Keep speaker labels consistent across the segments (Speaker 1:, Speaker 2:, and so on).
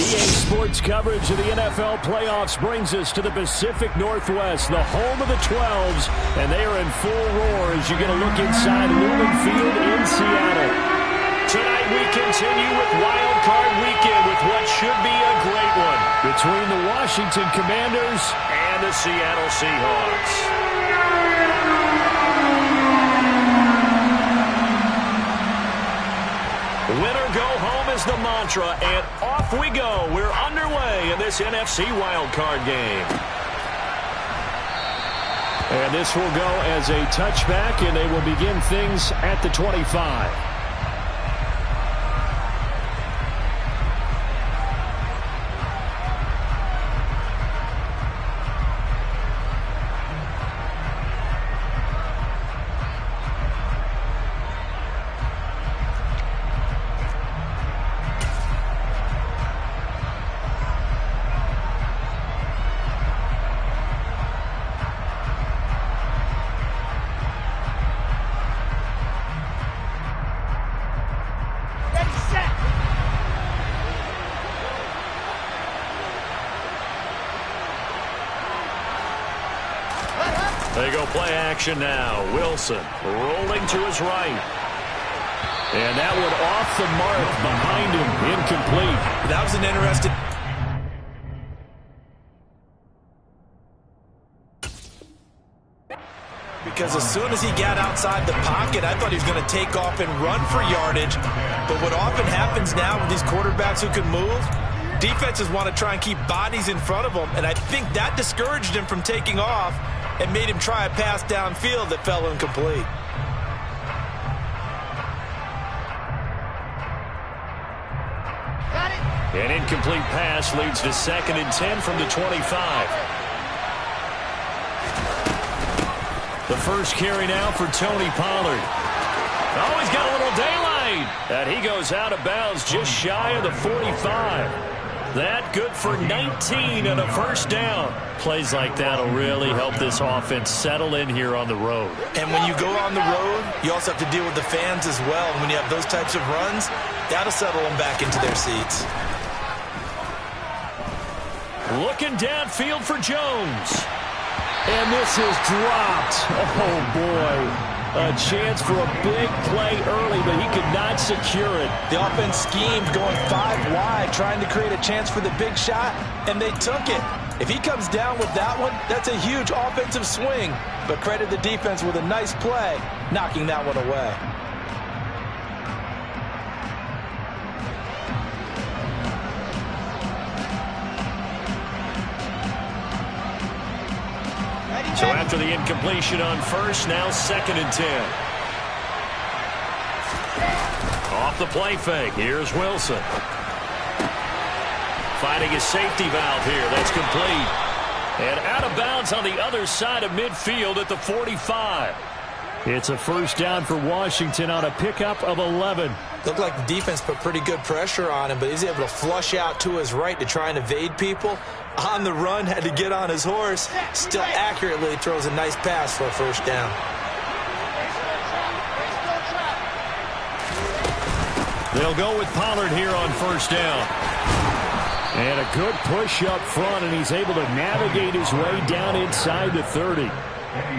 Speaker 1: EA Sports coverage of the NFL playoffs brings us to the Pacific Northwest, the home of the 12s, and they are in full roar as you get a look inside Lumen Field in Seattle. Tonight we continue with WildCard Weekend with what should be a great one between the Washington Commanders and the Seattle Seahawks. Winner go home is the mantra, and off we go. We're underway in this NFC wildcard game. And this will go as a touchback, and they will begin things at the 25. They go play action now. Wilson rolling to his right. And that one off the mark behind him. Incomplete.
Speaker 2: That was an interesting... Because as soon as he got outside the pocket, I thought he was going to take off and run for yardage. But what often happens now with these quarterbacks who can move, defenses want to try and keep bodies in front of them. And I think that discouraged him from taking off and made him try a pass downfield that fell incomplete.
Speaker 1: An incomplete pass leads to 2nd and 10 from the 25. The first carry now for Tony Pollard. Oh, he's got a little daylight. And he goes out of bounds just shy of the 45. That good for 19 and a first down. Plays like that will really help this offense settle in here on the road.
Speaker 2: And when you go on the road, you also have to deal with the fans as well. And when you have those types of runs, that'll settle them back into their seats.
Speaker 1: Looking downfield for Jones. And this is dropped. Oh, boy. A chance for a big play early, but he could not secure it.
Speaker 2: The offense schemed going 5 wide, trying to create a chance for the big shot, and they took it. If he comes down with that one, that's a huge offensive swing. But credit the defense with a nice play, knocking that one away.
Speaker 1: So after the incompletion on first, now 2nd and 10. Off the play fake. Here's Wilson. Finding his safety valve here. That's complete. And out of bounds on the other side of midfield at the 45. It's a first down for Washington on a pickup of 11.
Speaker 2: Looked like the defense put pretty good pressure on him, but he's able to flush out to his right to try and evade people. On the run, had to get on his horse. Still accurately throws a nice pass for a first down.
Speaker 1: They'll go with Pollard here on first down. And a good push up front, and he's able to navigate his way down inside the 30.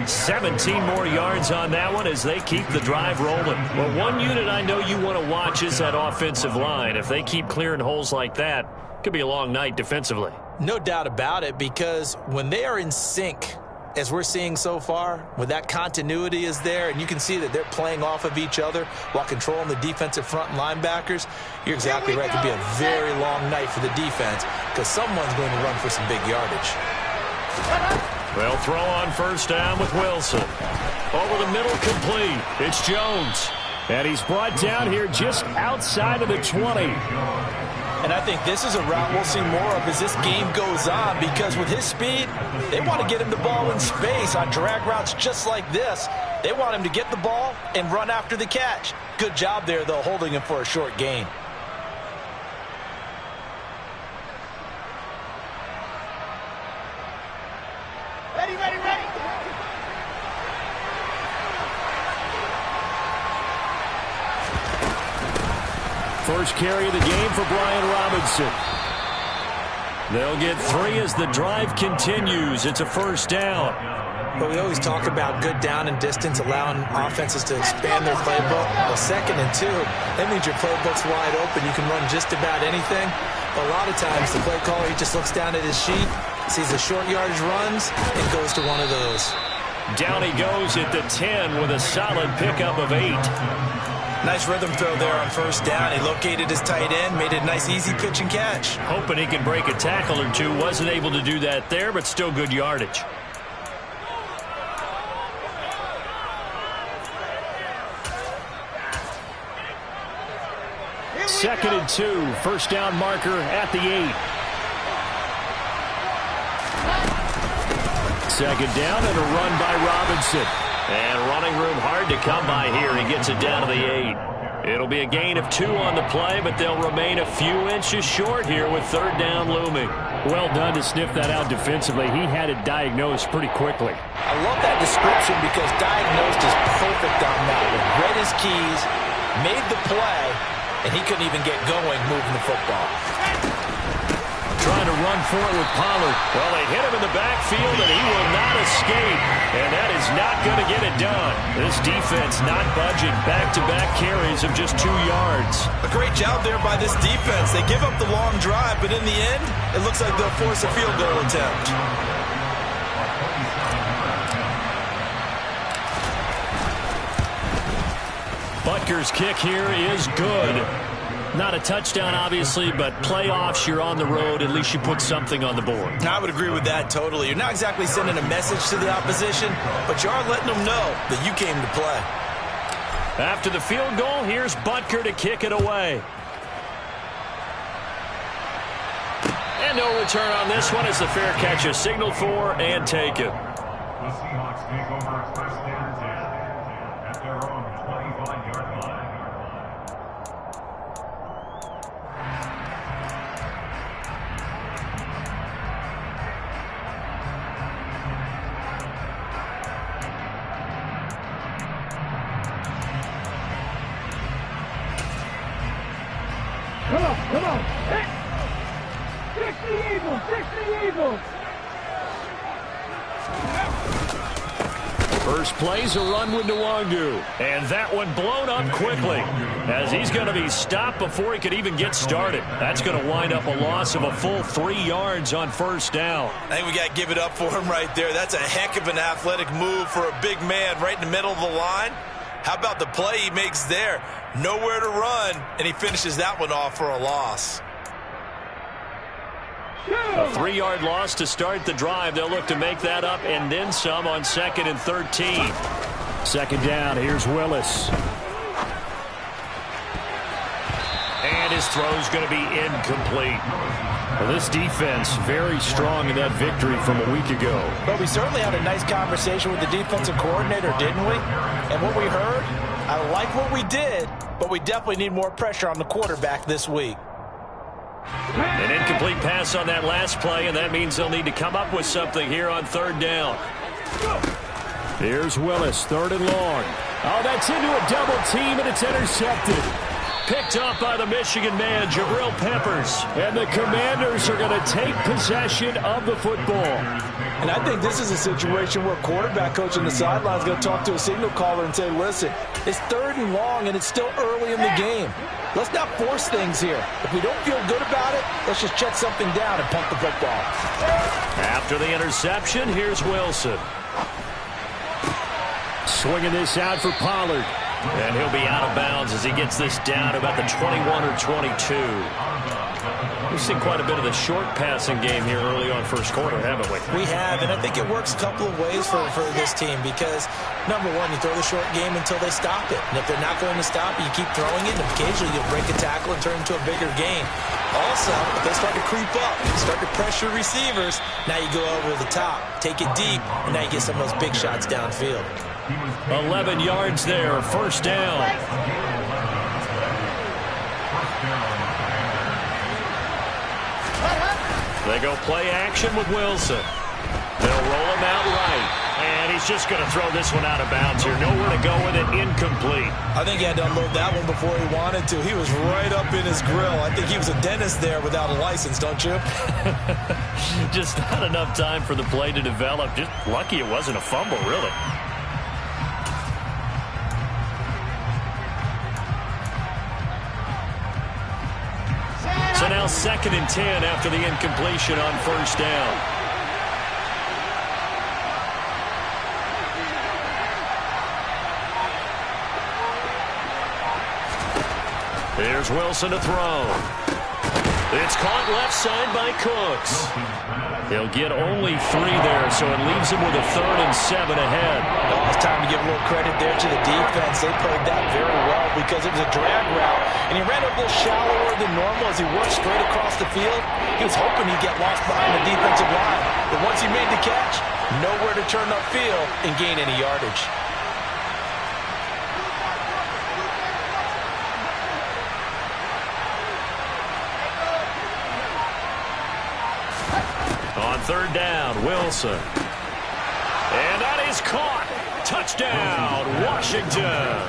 Speaker 1: 17 more yards on that one as they keep the drive rolling. Well, one unit I know you want to watch is that offensive line. If they keep clearing holes like that, it could be a long night defensively.
Speaker 2: No doubt about it, because when they are in sync, as we're seeing so far, when that continuity is there, and you can see that they're playing off of each other while controlling the defensive front linebackers, you're exactly right. It could be a very long night for the defense because someone's going to run for some big yardage.
Speaker 1: They'll throw on first down with Wilson. Over the middle, complete. It's Jones. And he's brought down here just outside of the 20.
Speaker 2: And I think this is a route we'll see more of as this game goes on, because with his speed, they want to get him the ball in space on drag routes just like this. They want him to get the ball and run after the catch. Good job there, though, holding him for a short gain.
Speaker 3: Ready, ready, ready.
Speaker 1: First carry of the game for Brian Robinson. They'll get 3 as the drive continues. It's a first down.
Speaker 2: But we always talk about good down and distance, allowing offenses to expand their playbook. Well, 2nd and 2, that means your playbook's wide open. You can run just about anything. But a lot of times, the play caller, he just looks down at his sheet, sees the short yardage runs, and goes to one of those.
Speaker 1: Down he goes at the 10 with a solid pickup of 8.
Speaker 2: Nice rhythm throw there on first down. He located his tight end, made it a nice easy pitch and catch.
Speaker 1: Hoping he can break a tackle or two. Wasn't able to do that there, but still good yardage. Second and 2, first down marker at the 8. Second down and a run by Robinson. And running room hard to come by here. He gets it down to the 8. It'll be a gain of 2 on the play, but they'll remain a few inches short here with third down looming. Well done to sniff that out defensively. He had it diagnosed pretty quickly.
Speaker 2: I love that description because diagnosed is perfect on that one. Read his keys, made the play, and he couldn't even get going moving the football.
Speaker 1: Trying to run for it with Pollard. Well, they hit him in the backfield, and he will not escape. And that is not going to get it done. This defense not budging. Back-to-back carries of just 2 yards.
Speaker 2: A great job there by this defense. They give up the long drive, but in the end, it looks like they'll force a field goal attempt.
Speaker 1: Butker's kick here is good. Not a touchdown, obviously, but playoffs, you're on the road. At least you put something on the board.
Speaker 2: I would agree with that totally. You're not exactly sending a message to the opposition, but you are letting them know that you came to play.
Speaker 1: After the field goal, here's Butker to kick it away. And no return on this one as the fair catch is signaled for and taken.
Speaker 4: The Seahawks take over first and 10 at their own 25-yard line.
Speaker 3: Come on. Fix the Eagles. Fix the Eagles.
Speaker 1: First play's a run with Nwangu. And that one blown up quickly as he's going to be stopped before he could even get started. That's going to wind up a loss of a full 3 yards on first down.
Speaker 2: I think we got to give it up for him right there. That's a heck of an athletic move for a big man right in the middle of the line. How about the play he makes there? Nowhere to run, and he finishes that one off for a loss.
Speaker 1: A 3-yard loss to start the drive. They'll look to make that up and then some on 2nd and 13. Second down, here's Willis. And his throw's going to be incomplete. Well, this defense very strong in that victory from a week ago.
Speaker 2: But we certainly had a nice conversation with the defensive coordinator, didn't we? And what we heard, I like what we did, but we definitely need more pressure on the quarterback this week.
Speaker 1: An incomplete pass on that last play, and that means they'll need to come up with something here on third down. Here's Willis, 3rd and long. Oh, that's into a double team, and it's intercepted. Picked up by the Michigan man, Jabril Peppers. And the Commanders are going to take possession of the football.
Speaker 2: And I think this is a situation where quarterback coach on the sideline is going to talk to a signal caller and say, listen, it's 3rd and long, and it's still early in the game. Let's not force things here. If we don't feel good about it, let's just check something down and punt the football.
Speaker 1: After the interception, here's Wilson. Swinging this out for Pollard. And he'll be out of bounds as he gets this down about the 21 or 22. We've seen quite a bit of the short passing game here early on first quarter, haven't we?
Speaker 2: We have, and I think it works a couple of ways for this team because, number one, you throw the short game until they stop it. And if they're not going to stop it, you keep throwing it, and occasionally you'll break a tackle and turn it into a bigger game. Also, if they start to creep up, start to pressure receivers, now you go over the top, take it deep, and now you get some of those big shots downfield.
Speaker 1: 11 yards there, first down. They go play action with Wilson. They'll roll him out right. And he's just going to throw this one out of bounds here. Nowhere to go with it. Incomplete.
Speaker 2: I think he had to unload that one before he wanted to. He was right up in his grill. I think he was a dentist there without a license, don't you?
Speaker 1: Just not enough time for the play to develop. Just lucky it wasn't a fumble, really. So now 2nd and 10 after the incompletion on 1st down. Here's Wilson to throw. It's caught left side by Cooks. He'll get only 3 there, so it leaves him with a 3rd and 7 ahead.
Speaker 2: Oh, it's time to give a little credit there to the defense. They played that very well because it was a drag route, and he ran a little shallower than normal as he worked straight across the field. He was hoping he'd get lost behind the defensive line, but once he made the catch, nowhere to turn upfield and gain any yardage.
Speaker 1: On 3rd down, Wilson. And that is caught. Touchdown, Washington.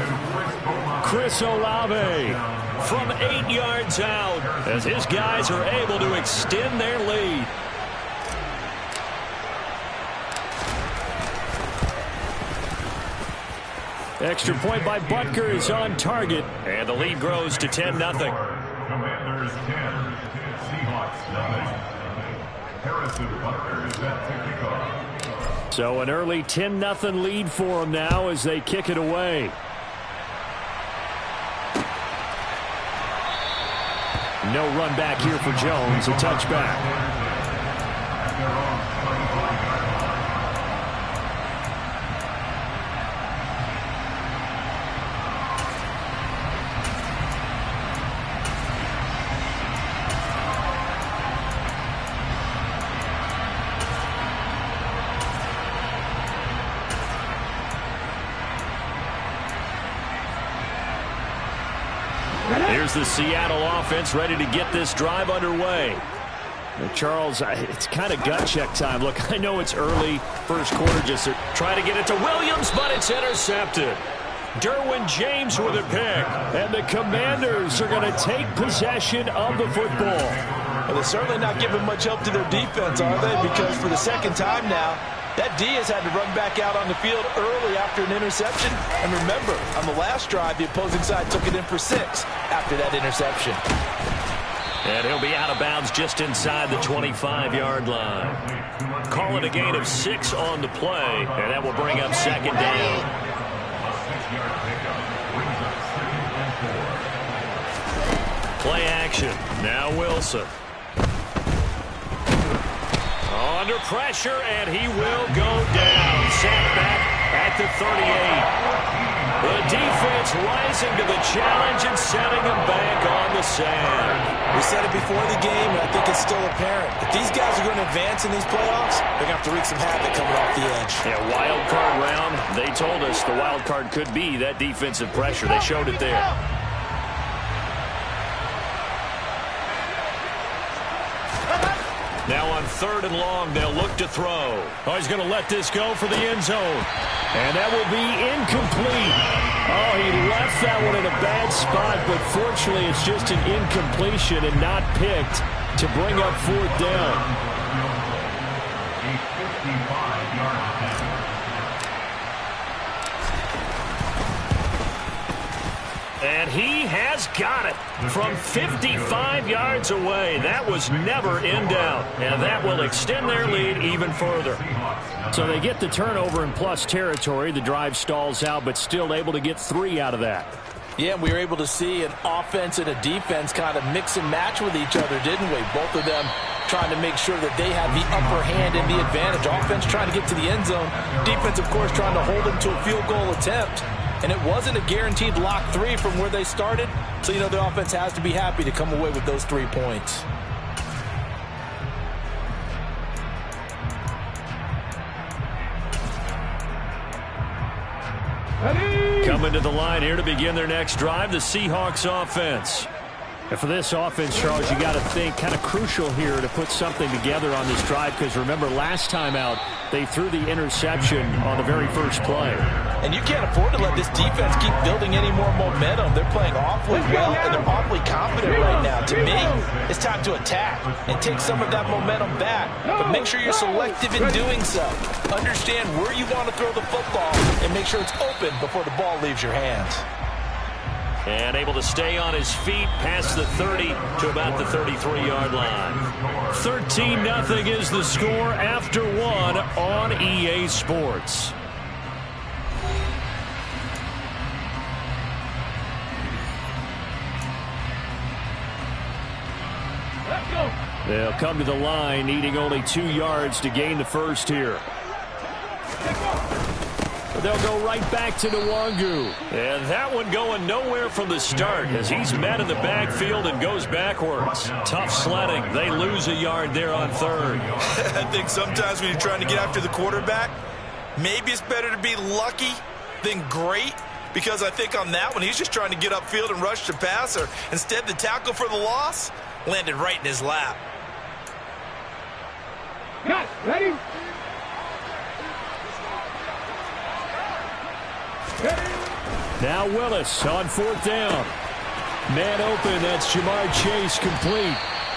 Speaker 1: Chris Olave from 8 yards out as his guys are able to extend their lead. Extra point by Butker is on target, and the lead grows to 10-0.
Speaker 4: Commanders 10, Seahawks 9.
Speaker 1: So an early 10-0 lead for them now as they kick it away. No run back here for Jones, a touchback. Here's the Seattle offense ready to get this drive underway. Charles, it's kind of gut check time. Look, I know it's early, first quarter, just trying to get it to Williams, but it's intercepted. Derwin James with a pick, and the Commanders are going to take possession of the football.
Speaker 2: Well, they're certainly not giving much help to their defense, are they? Because for the 2nd time now, that D has had to run back out on the field early after an interception. And remember, on the last drive, the opposing side took it in for 6 after that interception.
Speaker 1: And he'll be out of bounds just inside the 25-yard line. Call it a gain of 6 on the play, and that will bring up 2nd down. Play action. Now Wilson. Under pressure, and he will go down. Sacked back at the 38. The defense rising to the challenge and setting him back on the sand.
Speaker 2: We said it before the game, and I think it's still apparent. If these guys are going to advance in these playoffs, they're going to have to wreak some havoc coming off the edge.
Speaker 1: Yeah, wild card round. They told us the wild card could be that defensive pressure. They showed it there. Now on 3rd and long, they'll look to throw. Oh, he's going to let this go for the end zone. And that will be incomplete. Oh, he left that one in a bad spot, but fortunately it's just an incompletion and not picked to bring up 4th down.
Speaker 4: A 55-yard attempt.
Speaker 1: And he has got it from 55 yards away. That was never in doubt. And that will extend their lead even further. So they get the turnover in plus territory. The drive stalls out, but still able to get 3 out of that.
Speaker 2: Yeah, we were able to see an offense and a defense kind of mix and match with each other, didn't we? Both of them trying to make sure that they have the upper hand and the advantage. Offense trying to get to the end zone. Defense, of course, trying to hold them to a field goal attempt. And it wasn't a guaranteed lock 3 from where they started. So, you know, the offense has to be happy to come away with those 3 points.
Speaker 1: Coming to the line here to begin their next drive, the Seahawks offense. And for this offense, Charles, you got to think kind of crucial here to put something together on this drive, because remember last time out they threw the interception on the very first play.
Speaker 2: And you can't afford to let this defense keep building any more momentum. They're playing awfully well, and they're awfully confident right now. To me, it's time to attack and take some of that momentum back. But make sure you're selective in doing so. Understand where you want to throw the football and make sure it's open before the ball leaves your hands.
Speaker 1: And able to stay on his feet past the 30 to about the 33-yard line. 13-0 is the score after one on EA Sports. They'll come to the line, needing only 2 yards to gain the first here. They'll go right back to Nwangu. And that one going nowhere from the start as he's met in the backfield and goes backwards. Tough sledding. They lose a yard there on third.
Speaker 2: I think sometimes when you're trying to get after the quarterback, maybe it's better to be lucky than great, because I think on that one he's just trying to get upfield and rush the passer. Instead, the tackle for the loss landed right in his lap.
Speaker 3: Got it. Ready?
Speaker 1: Now Willis on 4th down. Man open, that's Jamar Chase complete.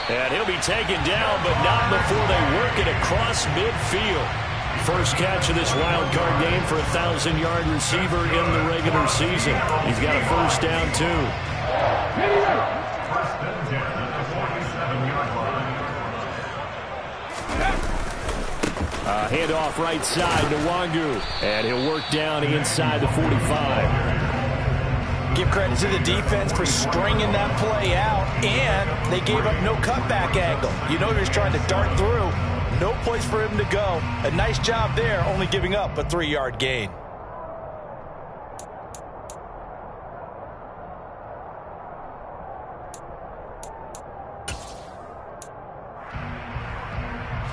Speaker 1: And he'll be taken down, but not before they work it across midfield. First catch of this wild card game for a 1,000-yard receiver in the regular season. He's got a first down, too.
Speaker 4: First and 10 at the 47-yard line.
Speaker 1: Handoff right side to Nwangu. And he'll work down inside the 45.
Speaker 2: Give credit to the defense for stringing that play out, and they gave up no cutback angle. You know he was trying to dart through. No place for him to go. A nice job there, only giving up a 3-yard gain.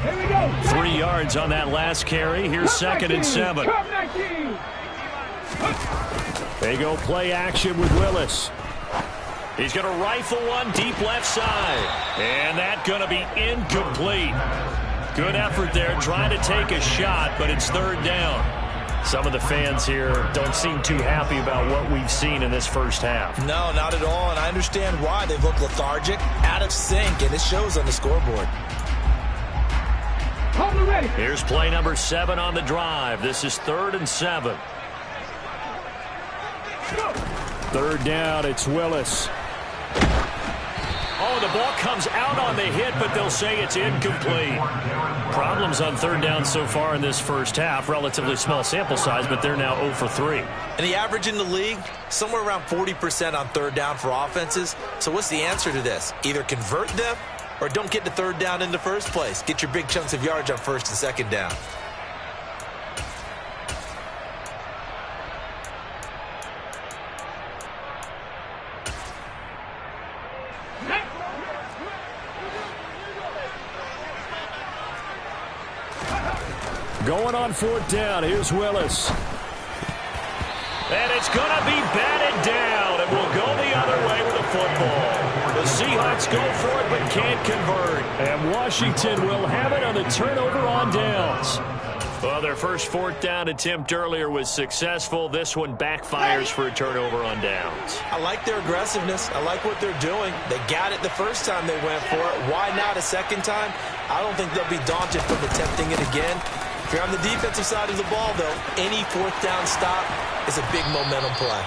Speaker 3: Here we go.
Speaker 1: 3 yards on that last carry. Here's 2nd and 7. They go play action with Willis. He's going to rifle one deep left side. And that's going to be incomplete. Good effort there trying to take a shot, but it's 3rd down. Some of the fans here don't seem too happy about what we've seen in this first half.
Speaker 2: No, not at all, and I understand why. They've looked lethargic, out of sync, and it shows on the scoreboard.
Speaker 1: Here's play number 7 on the drive. This is 3rd and 7. 3rd down, it's Willis. Oh, the ball comes out on the hit, but they'll say it's incomplete. Problems on 3rd down so far in this first half. Relatively small sample size, but they're now 0 for 3.
Speaker 2: And the average in the league, somewhere around 40% on 3rd down for offenses. So what's the answer to this? Either convert them or don't get to 3rd down in the first place. Get your big chunks of yards on 1st and 2nd down.
Speaker 1: Going on 4th down. Here's Willis. And it's going to be batted down, and we'll go the other way with the football. The Seahawks go for it but can't convert. And Washington will have it on the turnover on downs. Well, their first 4th down attempt earlier was successful. This one backfires for a turnover on downs.
Speaker 2: I like their aggressiveness. I like what they're doing. They got it the first time they went for it. Why not a second time? I don't think they'll be daunted from attempting it again. If you're on the defensive side of the ball, though, any 4th down stop is a big momentum play.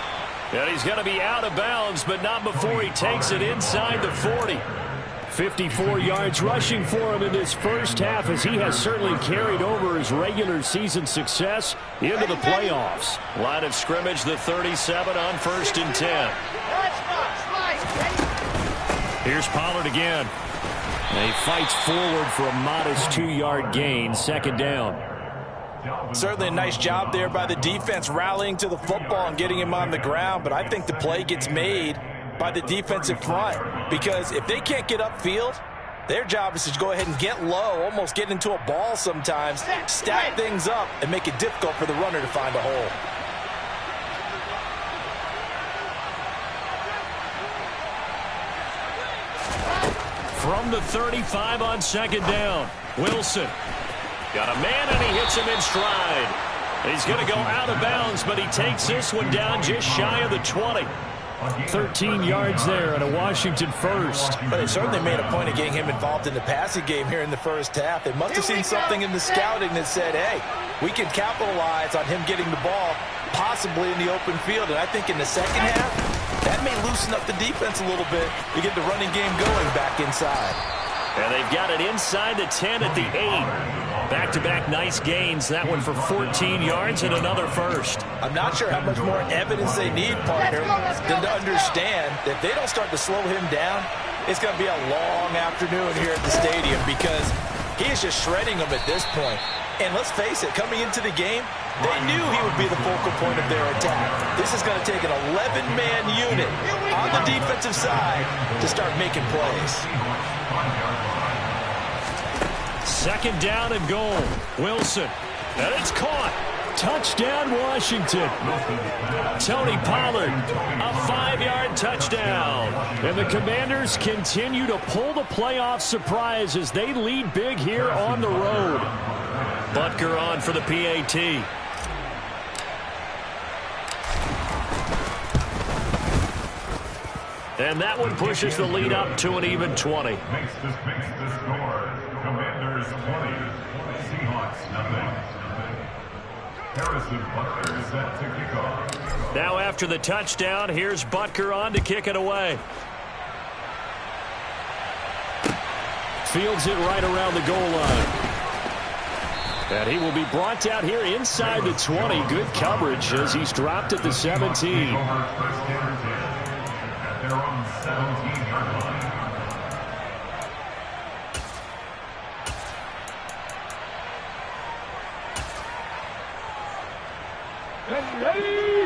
Speaker 1: And he's going to be out of bounds, but not before he takes it inside the 40. 54 yards rushing for him in this first half, as he has certainly carried over his regular season success into the playoffs. Line of scrimmage, the 37 on 1st and 10. Here's Pollard again. And he fights forward for a modest 2-yard gain, 2nd down.
Speaker 2: Certainly a nice job there by the defense rallying to the football and getting him on the ground, but I think the play gets made by the defensive front, because if they can't get upfield, their job is to go ahead and get low, almost get into a ball sometimes, stack things up, and make it difficult for the runner to find a hole.
Speaker 1: From the 35 on second down. Wilson. Got a man, and he hits him in stride. He's going to go out of bounds, but he takes this one down just shy of the 20. 13 yards there and a Washington first.
Speaker 2: But they certainly made a point of getting him involved in the passing game here in the first half. They must have seen something in the scouting that said, hey, we can capitalize on him getting the ball possibly in the open field. And I think in the second half, that may loosen up the defense a little bit to get the running game going back inside.
Speaker 1: And they've got it inside the 10 at the 8. Back-to-back nice gains. That one for 14 yards and another first.
Speaker 2: I'm not sure how much more evidence they need, partner, than to understand that if they don't start to slow him down, it's going to be a long afternoon here at the stadium because he is just shredding them at this point. And let's face it, coming into the game, they knew he would be the focal point of their attack. This is going to take an 11-man unit on the defensive side to start making plays.
Speaker 1: Second down and goal. Wilson. And it's caught. Touchdown, Washington. Tony Pollard, a 5-yard touchdown. And the Commanders continue to pull the playoff surprise as they lead big here on the road. Butker on for the PAT. And that one pushes the lead up to an even 20.
Speaker 4: Makes the score. Commanders 20, Seahawks nothing. Harrison Butker set to kick off.
Speaker 1: Now after the touchdown, here's Butker on to kick it away. Fields it right around the goal line. And he will be brought out here inside the 20. Good coverage as he's dropped at the 17.
Speaker 4: At their own 17-yard line.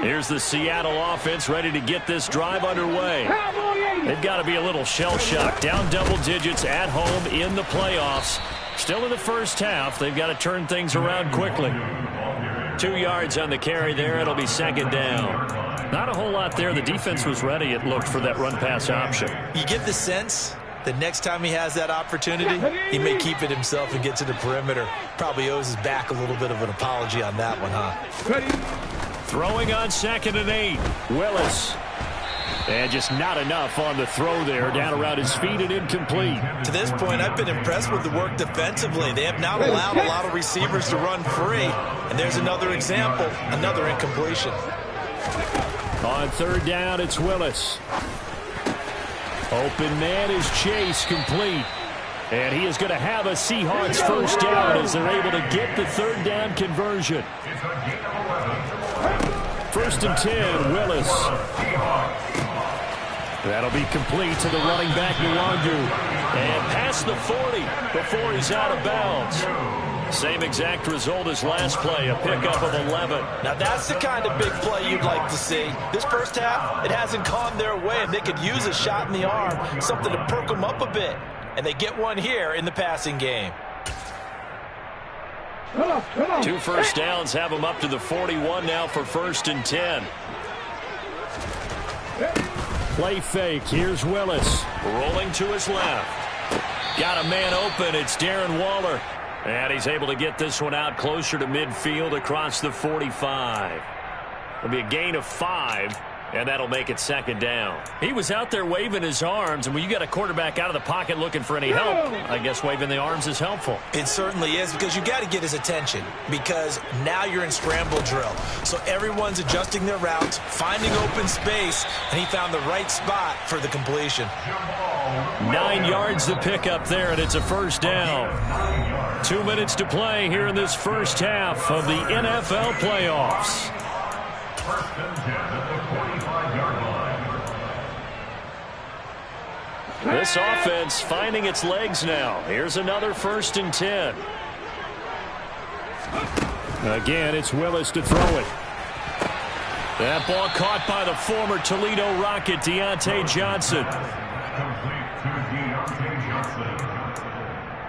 Speaker 1: Here's the Seattle offense ready to get this drive underway. They've got to be a little shell-shocked. Down double digits at home in the playoffs. Still in the first half. They've got to turn things around quickly. 2 yards on the carry there. It'll be second down. Not a whole lot there. The defense was ready, it looked, for that run-pass option.
Speaker 2: You get the sense that next time he has that opportunity, he may keep it himself and get to the perimeter. Probably owes his back a little bit of an apology on that one, huh?
Speaker 1: Throwing on second and 8. Willis. And just not enough on the throw there. Down around his feet and incomplete.
Speaker 2: To this point, I've been impressed with the work defensively. They have not allowed a lot of receivers to run free. And there's another example, another incompletion.
Speaker 1: On third down, it's Willis. Open man is Chase, complete. And he is going to have a Seahawks first down as they're able to get the third down conversion. First and 10, Willis. That'll be complete to the running back, Nwangu. And past the 40 before he's out of bounds. Same exact result as last play, a pickup of 11.
Speaker 2: Now that's the kind of big play you'd like to see. This first half, it hasn't gone their way, and they could use a shot in the arm, something to perk them up a bit. And they get one here in the passing game.
Speaker 1: 2 first downs have them up to the 41 now for first and 10. Play fake. Here's Willis. Rolling to his left. Got a man open. It's Darren Waller. And he's able to get this one out closer to midfield across the 45. It'll be a gain of 5. And that'll make it second down. He was out there waving his arms, and when you got a quarterback out of the pocket looking for any help, I guess waving the arms is helpful.
Speaker 2: It certainly is, because you got to get his attention, because now you're in scramble drill. So everyone's adjusting their routes, finding open space, and he found the right spot for the completion.
Speaker 1: 9 yards to pick up there, and it's a first down. 2 minutes to play here in this first half of the NFL playoffs.
Speaker 4: First and 10 at the 45-yard line.
Speaker 1: This offense finding its legs now. Here's another first and 10. Again, it's Willis to throw it. That ball caught by the former Toledo Rocket, Deontay Johnson.
Speaker 4: Complete to Deontay Johnson.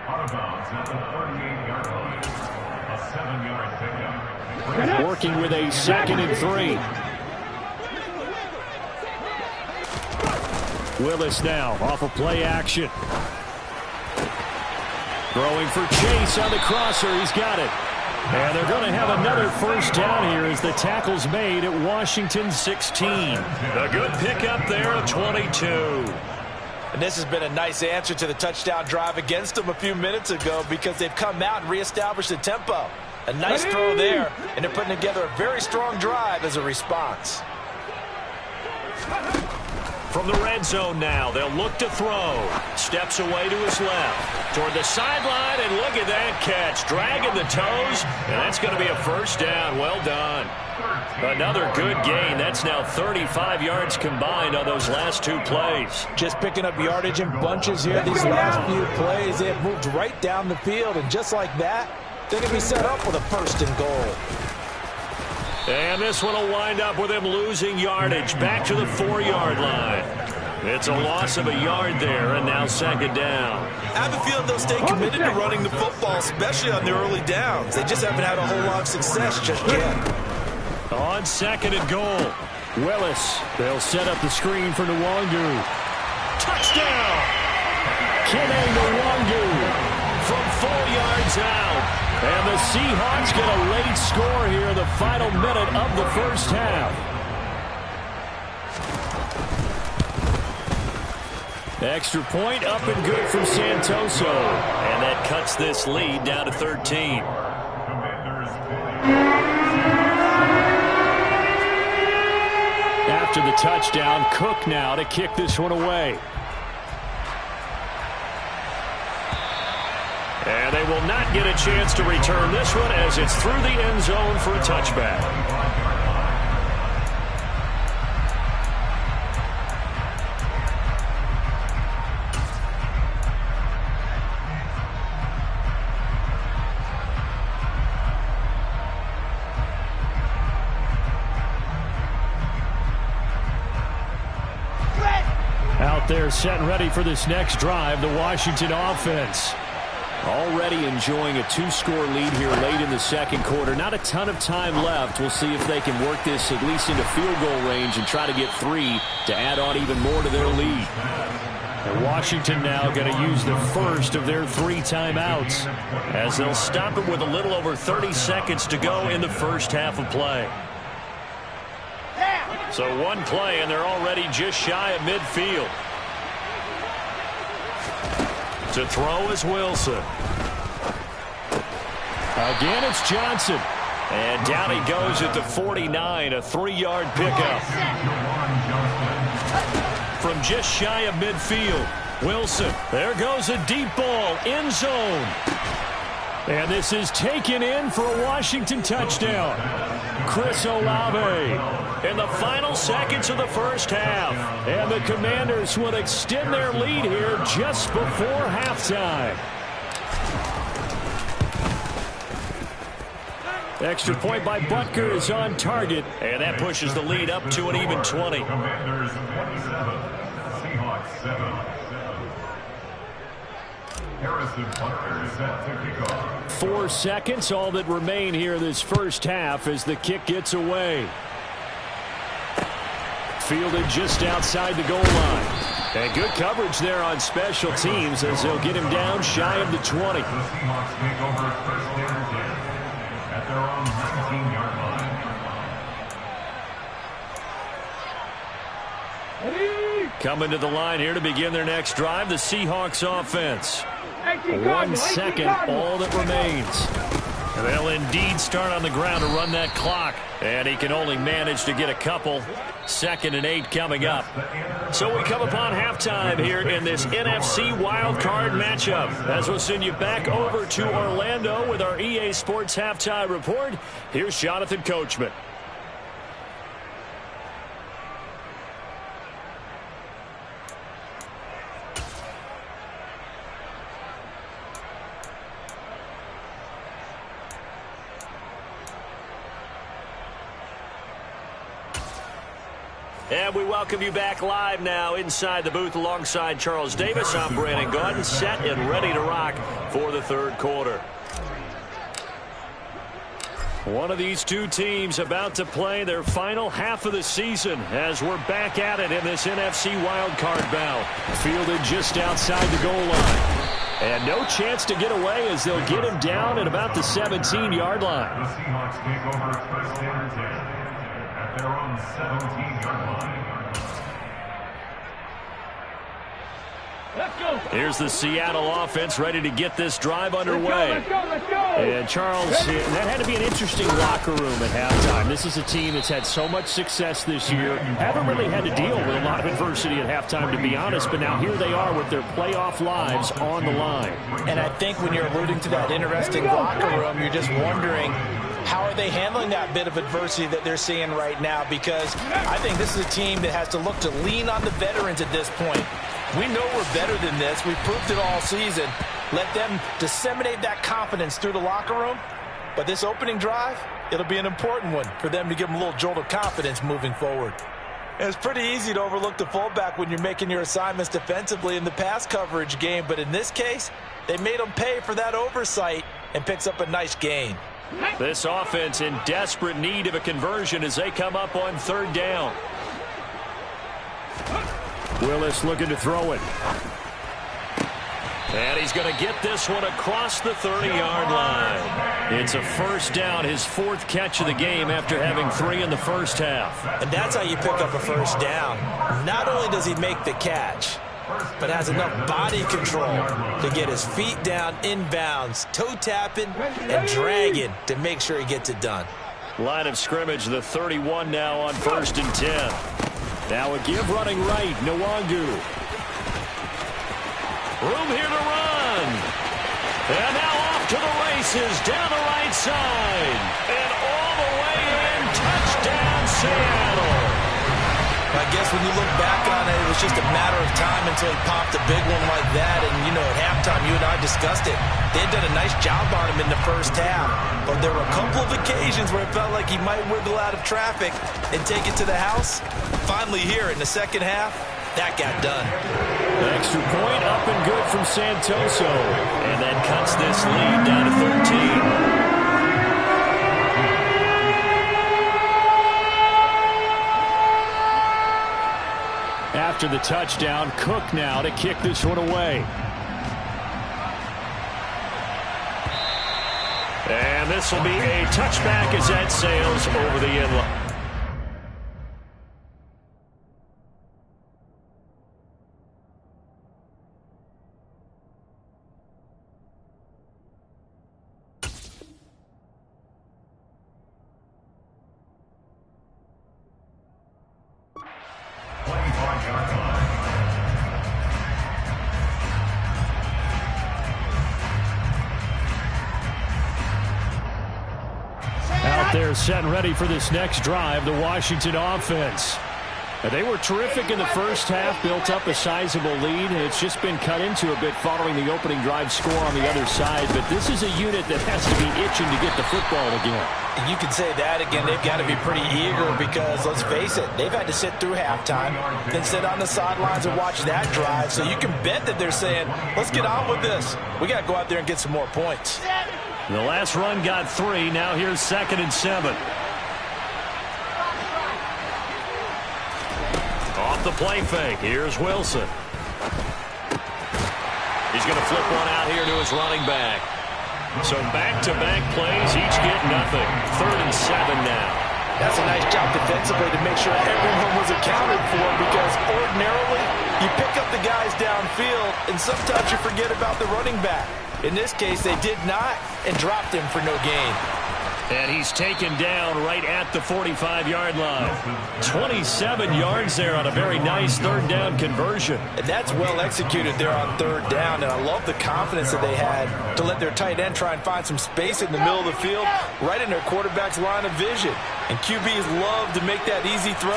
Speaker 4: Out of bounds at the 38-yard line. A 7-yard pickup.
Speaker 1: Working with a second and 3. Willis now off of play action. Throwing for Chase on the crosser. He's got it. And they're going to have another first down here as the tackle's made at Washington 16. A good pickup there of 22.
Speaker 2: And this has been a nice answer to the touchdown drive against them a few minutes ago because they've come out and reestablished the tempo. A nice throw there, and they're putting together a very strong drive as a response.
Speaker 1: From the red zone now, they'll look to throw. Steps away to his left. Toward the sideline, and look at that catch. Dragging the toes, and that's going to be a first down. Well done. Another good gain. That's now 35 yards combined on those last two plays.
Speaker 2: Just picking up yardage in bunches here. These last few plays, they have moved right down the field, and just like that, they're going to be set up with a first and goal.
Speaker 1: And this one will wind up with him losing yardage back to the 4-yard line. It's a loss of a yard there, and now second down.
Speaker 2: I have a feeling they'll stay committed to running the football, especially on the early downs. They just haven't had a whole lot of success just yet.
Speaker 1: On second and goal, Willis. They'll set up the screen for Nwangu. Touchdown! Kene Nwangu from 4 yards out. And the Seahawks get a late score here in the final minute of the first half. Extra point up and good from Santoso. And that cuts this lead down to 13. After the touchdown, Cook now to kick this one away. And they will not get a chance to return this one as it's through the end zone for a touchback. Out there set and ready for this next drive, the Washington offense. Already enjoying a 2-score lead here late in the second quarter. Not a ton of time left. We'll see if they can work this at least into field goal range and try to get 3 to add on even more to their lead. And Washington now going to use the first of their 3 timeouts as they'll stop it with a little over 30 seconds to go in the first half of play. So one play and they're already just shy of midfield. To throw is Wilson. Again, it's Johnson. And down he goes at the 49, a 3-yard pickup. From just shy of midfield, Wilson. There goes a deep ball, end zone. And this is taken in for a Washington touchdown. Chris Olave in the final seconds of the first half. And the Commanders will extend their lead here just before halftime. Extra point by Butker is on target. And that pushes the lead up to an even 20.
Speaker 4: Commanders 27, Seahawks 7. Harrison Butker set to kick off.
Speaker 1: 4 seconds, all that remain here this first half as the kick gets away. Fielded just outside the goal line. And good coverage there on special teams as they'll get him down shy of the 20.
Speaker 4: The Seahawks take over first and 10 at their own 19-yard line.
Speaker 1: Coming to the line here to begin their next drive, the Seahawks offense. 1 second, all that remains. They'll indeed start on the ground to run that clock. And he can only manage to get a couple. 2nd and 8 coming up. So we come upon halftime here in this NFC wildcard matchup. As we'll send you back over to Orlando with our EA Sports Halftime Report. Here's Jonathan Coachman. And we welcome you back live now inside the booth alongside Charles Davis. I'm Brandon Gaudin, set and ready to rock for the third quarter. One of these two teams about to play their final half of the season as we're back at it in this NFC wildcard bout. Fielded just outside the goal line. And no chance to get away as they'll get him down at about the 17-yard line.
Speaker 4: The Seahawks take over first and 10 at their own 17-yard line.
Speaker 3: Let's go.
Speaker 1: Here's the Seattle offense ready to get this drive underway.
Speaker 3: Let's go, let's go.
Speaker 1: And Charles, that had to be an interesting locker room at halftime. This is a team that's had so much success this year. Haven't really had to deal with a lot of adversity at halftime, to be honest, but now here they are with their playoff lives on the line.
Speaker 2: And I think when you're alluding to that interesting locker room, you're just wondering, how are they handling that bit of adversity that they're seeing right now? Because I think this is a team that has to look to lean on the veterans at this point. We know we're better than this. We've proved it all season. Let them disseminate that confidence through the locker room. But this opening drive, it'll be an important one for them to give them a little jolt of confidence moving forward. And it's pretty easy to overlook the fullback when you're making your assignments defensively in the pass coverage game. But in this case, they made them pay for that oversight and picks up a nice gain.
Speaker 1: This offense in desperate need of a conversion as they come up on third down. Willis looking to throw it. And he's going to get this one across the 30-yard line. It's a first down, his fourth catch of the game after having 3 in the first half.
Speaker 2: And that's how you pick up a first down. Not only does he make the catch, but has enough body control to get his feet down inbounds, toe tapping and dragging to make sure he gets it done.
Speaker 1: Line of scrimmage, the 31 now on 1st and 10. Now a give running right, Nwangu. Room here to run. And now off to the races down the right side. And all the way in, touchdown Seattle.
Speaker 2: I guess when you look back on it, it was just a matter of time until he popped a big one like that. And, you know, at halftime, you and I discussed it. They had done a nice job on him in the first half. But there were a couple of occasions where it felt like he might wiggle out of traffic and take it to the house. Finally here in the second half, that got done.
Speaker 1: Extra point up and good from Santoso. And that cuts this lead down to 13. After the touchdown, Cook now to kick this one away. And this will be a touchback as that sails over the end line. They're set and ready for this next drive, the Washington offense. They were terrific in the first half, built up a sizable lead, and it's just been cut into a bit following the opening drive score on the other side. But this is a unit that has to be itching to get the football again.
Speaker 2: And you can say that again. They've got to be pretty eager because, let's face it, they've had to sit through halftime, then sit on the sidelines and watch that drive. So you can bet that they're saying, let's get on with this. We got to go out there and get some more points.
Speaker 1: The last run got 3. Now here's 2nd and 7. Off the play fake. Here's Wilson. He's going to flip one out here to his running back. So back-to-back plays, each get nothing. 3rd and 7 now.
Speaker 2: That's a nice job defensively to make sure everyone was accounted for, because ordinarily you pick up the guys downfield and sometimes you forget about the running back. In this case, they did not and dropped him for no gain.
Speaker 1: And he's taken down right at the 45-yard line. 27 yards there on a very nice 3rd down conversion.
Speaker 2: And that's well executed there on 3rd down. And I love the confidence that they had to let their tight end try and find some space in the middle of the field, right in their quarterback's line of vision. And QBs love to make that easy throw,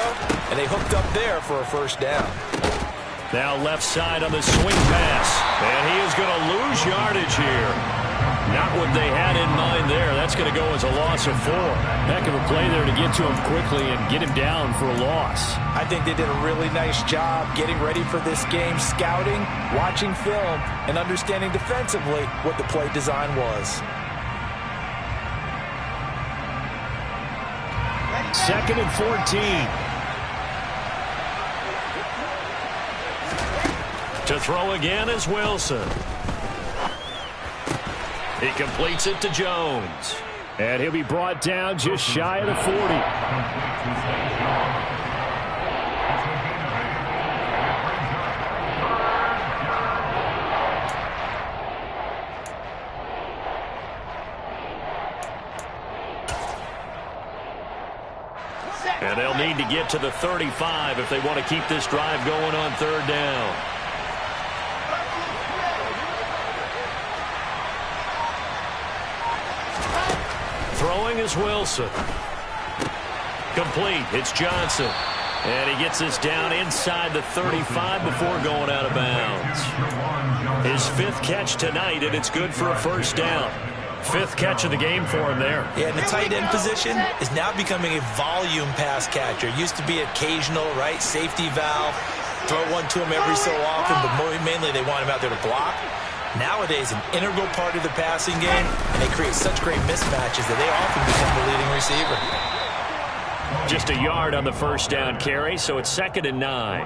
Speaker 2: and they hooked up there for a 1st down.
Speaker 1: Now left side on the swing pass. And he is going to lose yardage here. Not what they had in mind there. That's going to go as a loss of 4. Heck of a play there to get to him quickly and get him down for a loss.
Speaker 2: I think they did a really nice job getting ready for this game, scouting, watching film, and understanding defensively what the play design was.
Speaker 1: 2nd and 14. To throw again is Wilson. He completes it to Jones. And he'll be brought down just shy of the 40. And they'll need to get to the 35 if they want to keep this drive going on third down. Throwing is Wilson. Complete. It's Johnson. And he gets this down inside the 35 before going out of bounds. His 5th catch tonight, and it's good for a first down. 5th catch of the game for him there.
Speaker 2: Yeah, and the tight end position is now becoming a volume pass catcher. Used to be occasional, right? Safety valve. Throw one to him every so often, but mainly they want him out there to block. Nowadays, an integral part of the passing game, and they create such great mismatches that they often become the leading receiver.
Speaker 1: Just a yard on the first down carry, so it's 2nd and 9.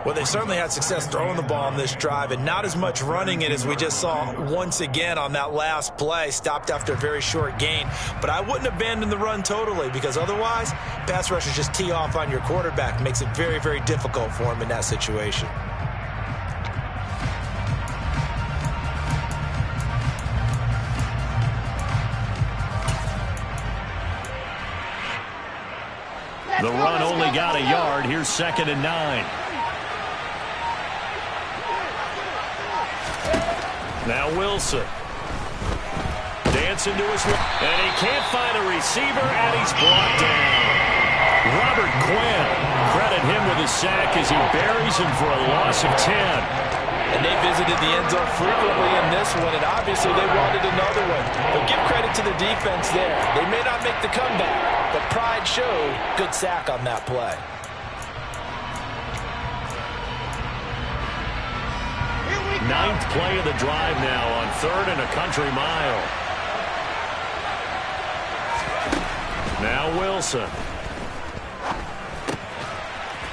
Speaker 2: Well, they certainly had success throwing the ball on this drive, and not as much running it as we just saw once again on that last play. Stopped after a very short gain. But I wouldn't abandon the run totally, because otherwise, pass rushers just tee off on your quarterback. Makes it very, very difficult for him in that situation.
Speaker 1: The run only got a yard. Here's 2nd and 9. Now Wilson. Dancing to his left. And he can't find a receiver, and he's brought down. Robert Quinn. Credit him with a sack as he buries him for a loss of 10.
Speaker 2: And they visited the end zone frequently in this one, and obviously they wanted another one. But give credit to the defense there. They may not make the comeback, but pride showed. Good sack on that play.
Speaker 1: Ninth play of the drive now on 3rd and a country mile. Now Wilson.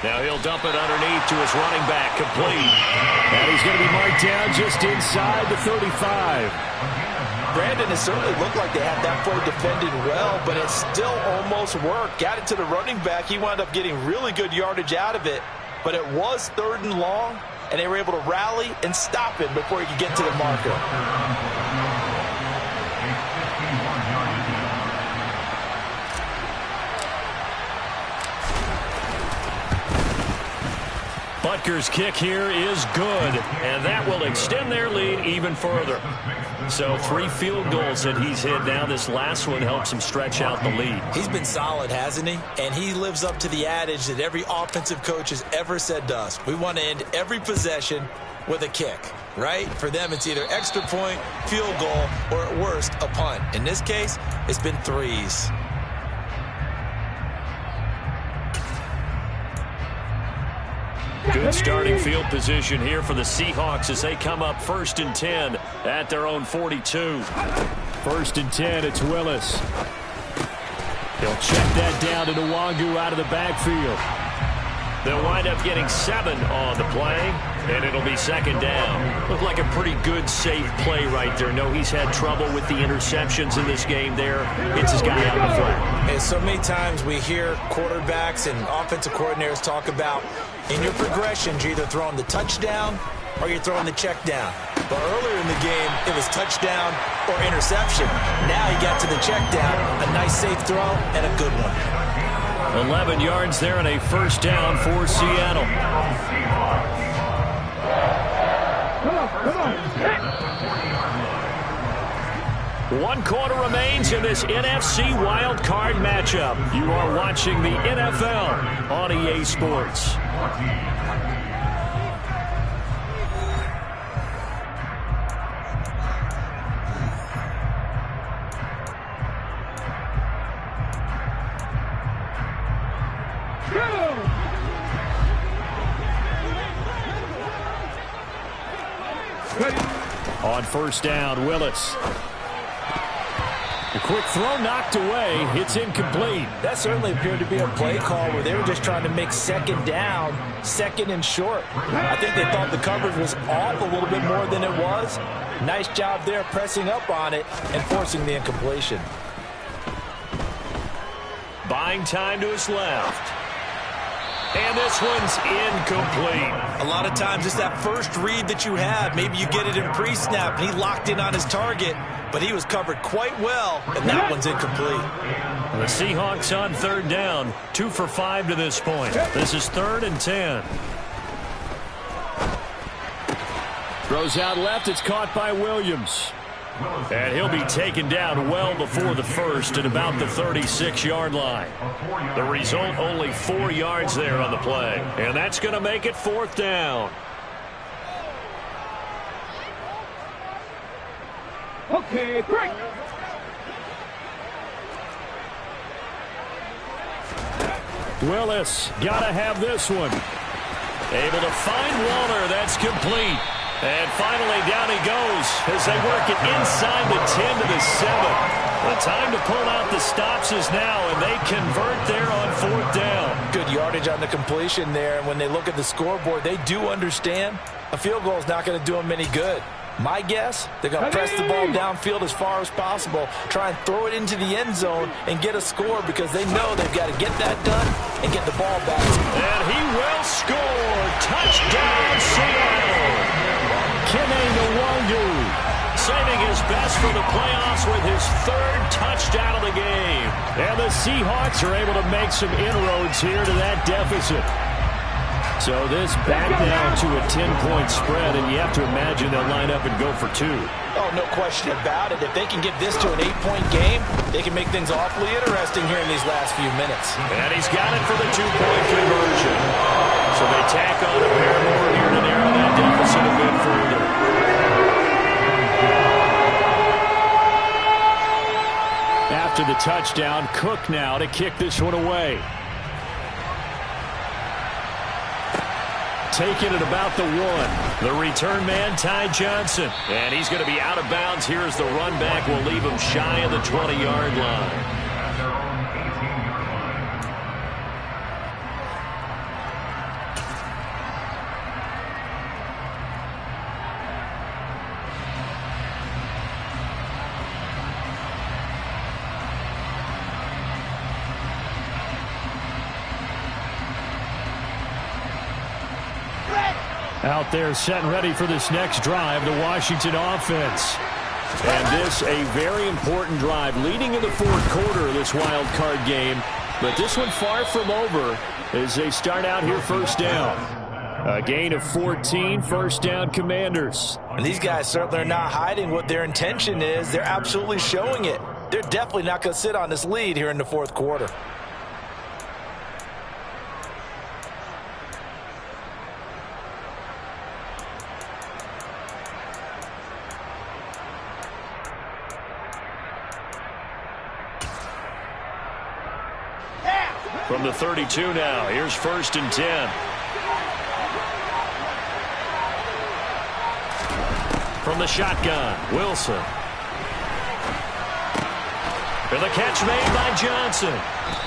Speaker 1: Now he'll dump it underneath to his running back, complete. And he's going to be marked down just inside the 35.
Speaker 2: Brandon, it certainly looked like they had that play defended well, but it still almost worked. Got it to the running back. He wound up getting really good yardage out of it, but it was 3rd and long, and they were able to rally and stop him before he could get to the marker.
Speaker 1: Butker's kick here is good, and that will extend their lead even further. So 3 field goals that he's hit now. This last one helps him stretch out the lead.
Speaker 2: He's been solid, hasn't he? And he lives up to the adage that every offensive coach has ever said to us. We want to end every possession with a kick, right? For them, it's either extra point, field goal, or at worst, a punt. In this case, it's been 3s.
Speaker 1: Good starting field position here for the Seahawks as they come up 1st and 10 at their own 42. 1st and 10, it's Willis. He'll check that down to Nwangu out of the backfield. They'll wind up getting 7 on the play, and it'll be 2nd down. Looked like a pretty good, safe play right there. No, he's had trouble with the interceptions in this game there. It's his guy out in the flat.
Speaker 2: And so many times we hear quarterbacks and offensive coordinators talk about in your progressions, you're either throwing the touchdown or you're throwing the check down. But earlier in the game, it was touchdown or interception. Now he got to the check down, a nice safe throw, and a good one.
Speaker 1: 11 yards there and a 1st down for Seattle.
Speaker 3: Come on.
Speaker 1: 1 quarter remains in this NFC WildCard matchup. You are watching the NFL on EA Sports. On 1st down, Willis. quick throw knocked away. It's incomplete.
Speaker 2: That certainly appeared to be a play call where they were just trying to make second down, second and short. I think they thought the coverage was off a little bit more than it was. Nice job there pressing up on it and forcing the incompletion.
Speaker 1: Buying time to his left. And this one's incomplete.
Speaker 2: A lot of times it's that first read that you have. Maybe you get it in pre-snap, and he locked in on his target, but he was covered quite well, and that one's incomplete.
Speaker 1: The Seahawks on third down, 2 for 5 to this point. This is 3rd and 10. Throws out left. It's caught by Williams. And he'll be taken down well before the first at about the 36-yard line. The result, only 4 yards there on the play. And that's going to make it 4th down.
Speaker 3: Okay, break.
Speaker 1: Willis, gotta have this one. Able to find Waller. That's complete. And finally, down he goes as they work it inside the 10 to the 7. The time to pull out the stops is now, and they convert there on 4th down.
Speaker 2: Good yardage on the completion there, and when they look at the scoreboard, they do understand a field goal is not going to do them any good. My guess, they're going to press the ball downfield as far as possible, try and throw it into the end zone and get a score because they know they've got to get that done and get the ball back.
Speaker 1: And he will score. Touchdown, Seattle. Kene Nwangu saving his best for the playoffs with his 3rd touchdown of the game. And the Seahawks are able to make some inroads here to that deficit. So this back down to a 10-point spread, and you have to imagine they'll line up and go for 2.
Speaker 2: Oh, no question about it. If they can get this to an 8-point game, they can make things awfully interesting here in these last few minutes.
Speaker 1: And he's got it for the 2-point conversion. So they tack on a pair more here to narrow that deficit a bit further. After the touchdown, Cook now to kick this one away. Taking it about the 1. The return man, Ty Johnson. And he's going to be out of bounds here as the run back will leave him shy of the 20-yard line. Out there set and ready for this next drive, the Washington offense. And this a very important drive leading in the 4th quarter of this wild card game. But this one far from over as they start out here 1st down. A gain of 14, 1st down Commanders.
Speaker 2: And these guys certainly are not hiding what their intention is. They're absolutely showing it. They're definitely not going to sit on this lead here in the 4th quarter.
Speaker 1: From the 32 now, here's 1st and 10. From the shotgun, Wilson. And the catch made by Johnson.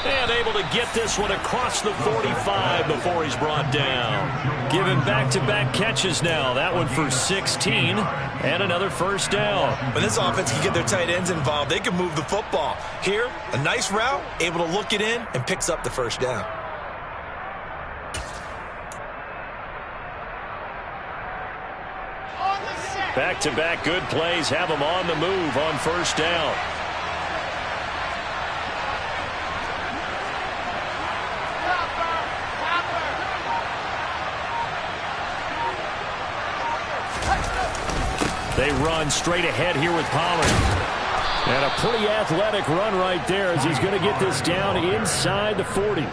Speaker 1: And able to get this one across the 45 before he's brought down. Given back-to-back catches now. That one for 16 and another 1st down.
Speaker 2: When this offense can get their tight ends involved, they can move the football. Here, a nice route, able to look it in and picks up the 1st down.
Speaker 1: Back-to-back good plays have them on the move on 1st down. They run straight ahead here with Pollard. And a pretty athletic run right there as he's going to get this down inside the 40.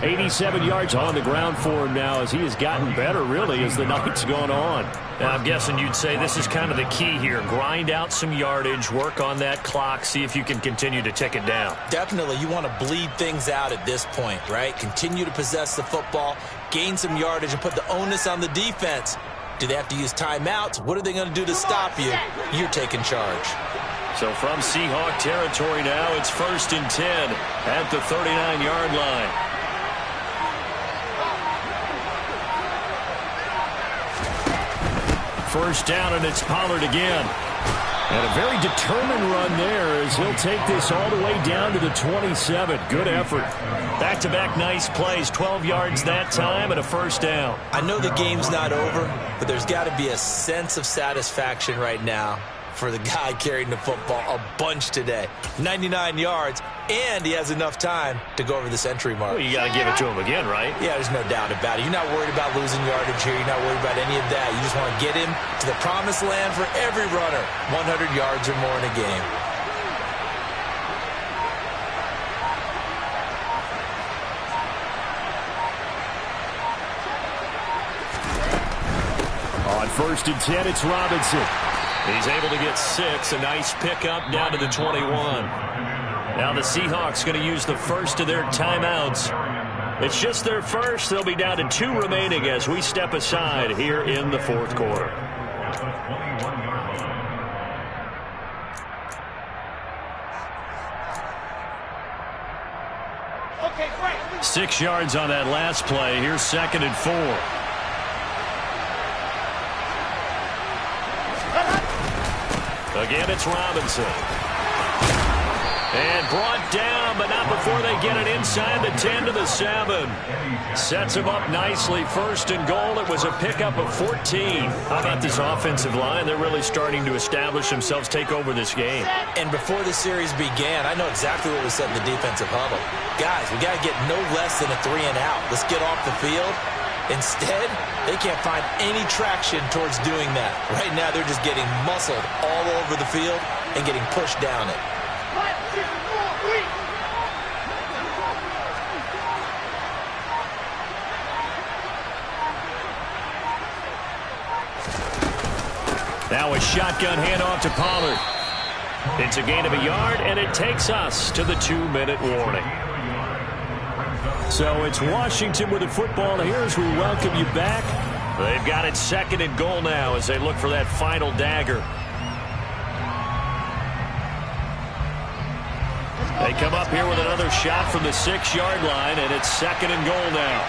Speaker 1: 87 yards on the ground for him now as he has gotten better, really, as the night's gone on.
Speaker 5: Now, I'm guessing you'd say this is kind of the key here. Grind out some yardage, work on that clock, see if you can continue to tick it down.
Speaker 2: Definitely, you want to bleed things out at this point, right? Continue to possess the football, gain some yardage, and put the onus on the defense. Do they have to use timeouts? What are they going to do to stop you? You're taking charge.
Speaker 5: So from Seahawk territory now, it's 1st and 10 at the 39-yard line. First down, and it's Pollard again. And a very determined run there as he'll take this all the way down to the 27. Good effort. Back-to-back nice plays. 12 yards that time and a first down.
Speaker 2: I know the game's not over, but there's got to be a sense of satisfaction right now for the guy carrying the football a bunch today. 99 yards, and he has enough time to go over the century mark.
Speaker 5: Well, you got to give it to him again, right?
Speaker 2: Yeah, there's no doubt about it. You're not worried about losing yardage here. You're not worried about any of that. You just want to get him to the promised land for every runner. 100 yards or more in a game.
Speaker 1: On 1st and 10, it's Robinson.
Speaker 5: He's able to get 6. A nice pickup down to the 21. Now the Seahawks going to use the first of their timeouts. It's just their first. They'll be down to 2 remaining as we step aside here in the 4th quarter. 6 yards on that last play. Here's 2nd and 4. Again, it's Robinson. And brought down, but not before they get it inside the 10 to the 7. Sets him up nicely. 1st and goal. It was a pickup of 14. How about this offensive line? They're really starting to establish themselves, take over this game.
Speaker 2: And before the series began, I know exactly what was said in the defensive huddle. Guys, we got to get no less than a 3 and out. Let's get off the field. Instead, they can't find any traction towards doing that. Right now, they're just getting muscled all over the field and getting pushed down it.
Speaker 5: Now a shotgun handoff to Pollard. It's a gain of a yard, and it takes us to the 2-minute warning.
Speaker 1: So it's Washington with the football here as we welcome you back.
Speaker 5: They've got it 2nd and goal now as they look for that final dagger. They come up here with another shot from the 6-yard line, and it's 2nd and goal now.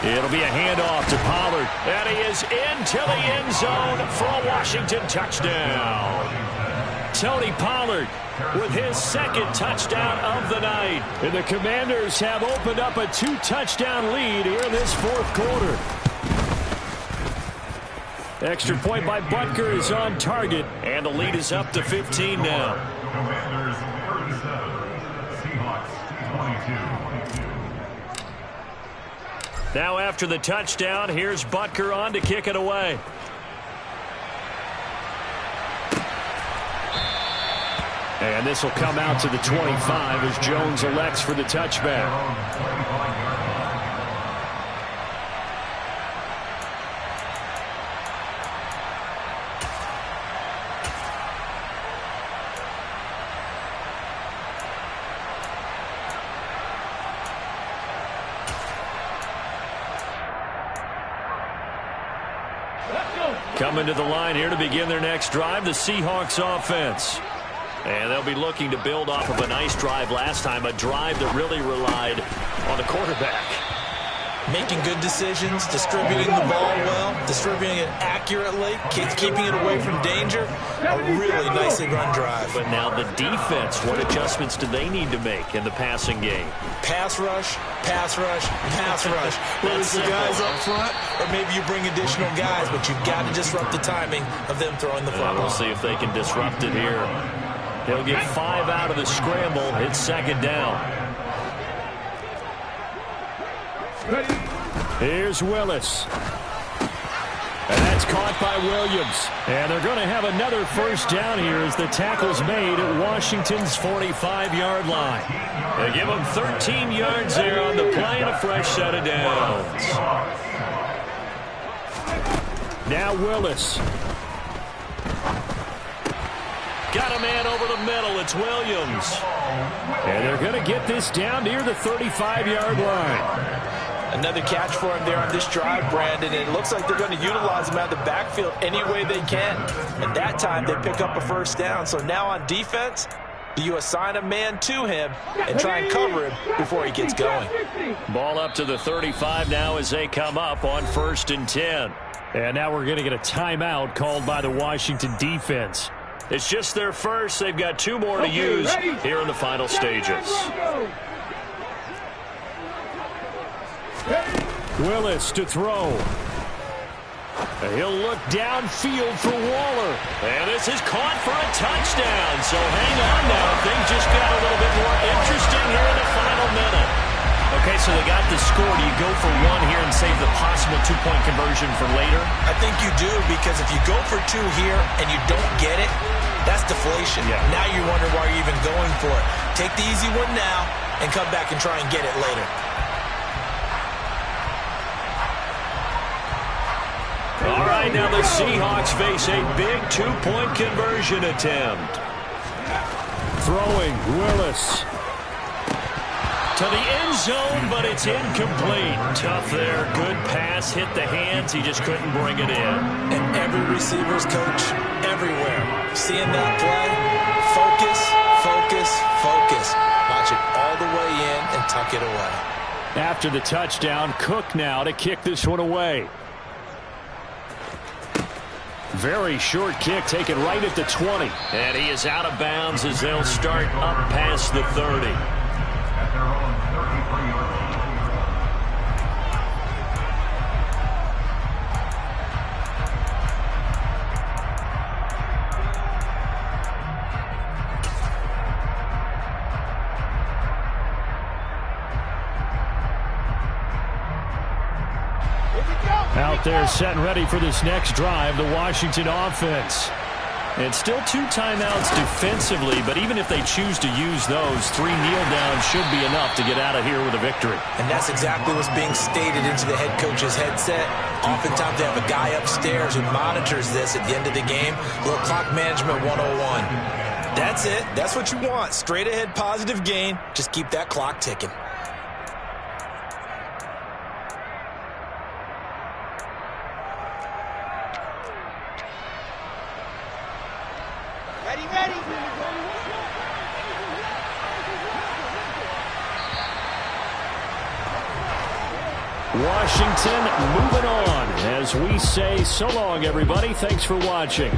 Speaker 5: It'll be a handoff to Pollard, and he is into the end zone for a Washington touchdown. Tony Pollard with his 2nd touchdown of the night.
Speaker 1: And the Commanders have opened up a 2-touchdown lead here in this 4th quarter. Extra point by Butker is on target,
Speaker 5: and the lead is up to 15 now.
Speaker 4: Commanders 37, Seahawks 22.
Speaker 5: Now after the touchdown, here's Butker on to kick it away.
Speaker 1: And this will come out to the 25 as Jones elects for the touchback.
Speaker 5: Coming to the line here to begin their next drive, the Seahawks offense. And they'll be looking to build off of a nice drive last time, a drive that really relied on the quarterback.
Speaker 2: Making good decisions, distributing the ball well, distributing it accurately, keeping it away from danger. A really nicely run drive.
Speaker 5: But now the defense, what adjustments do they need to make in the passing game?
Speaker 2: Pass rush, pass rush, pass rush. Whether it's the guys up front, or maybe you bring additional guys, but you've got to disrupt the timing of them throwing the football.
Speaker 5: We'll see if they can disrupt it here. They'll get 5 out of the scramble. It's 2nd down.
Speaker 1: Here's Willis. And that's caught by Williams. And they're going to have another first down here as the tackle's made at Washington's 45-yard line.
Speaker 5: They give them 13 yards there on the play and a fresh set of downs.
Speaker 1: Now Willis.
Speaker 5: Got a man over the middle. It's Williams.
Speaker 1: And they're going to get this down near the 35-yard line.
Speaker 2: Another catch for him there on this drive, Brandon. And it looks like they're going to utilize him out of the backfield any way they can. And that time they pick up a first down. So now on defense, you assign a man to him and try and cover him before he gets going.
Speaker 1: Ball up to the 35 now as they come up on 1st and 10. And now we're going to get a timeout called by the Washington defense.
Speaker 5: It's just their first. They've got 2 more to use here in the final stages.
Speaker 1: Willis to throw. He'll look downfield for Waller.
Speaker 5: And this is caught for a touchdown. So hang on now. Things just got a little bit more interesting here in the final minute.
Speaker 1: Okay, so they got the score. Do you go for 1 here and save the possible 2-point conversion for later?
Speaker 2: I think you do, because if you go for 2 here and you don't get it, that's deflation.
Speaker 1: Yeah.
Speaker 2: Now you wonder why you're even going for it. Take the easy one now and come back and try and get it later.
Speaker 5: All right, now the Seahawks face a big 2-point conversion attempt.
Speaker 1: Throwing, Willis.
Speaker 5: To the end zone, but it's incomplete. Tough there. Good pass. Hit the hands. He just couldn't bring it in.
Speaker 2: And every receiver's coach everywhere. Seeing that play, focus, focus, focus. Watch it all the way in and tuck it away.
Speaker 1: After the touchdown, Cook now to kick this one away. Very short kick taken right at the 20.
Speaker 5: And he is out of bounds as they'll start up past the 30.
Speaker 4: At their own 33-yard line.
Speaker 1: Out there set and ready for this next drive, the Washington offense. And still 2 timeouts defensively, but even if they choose to use those, 3 kneel downs should be enough to get out of here with a victory.
Speaker 2: And that's exactly what's being stated into the head coach's headset. Oftentimes they have a guy upstairs who monitors this at the end of the game. A little clock management 101. That's it. That's what you want. Straight ahead positive gain. Just keep that clock ticking.
Speaker 1: Washington moving on as we say so long, everybody. Thanks for watching.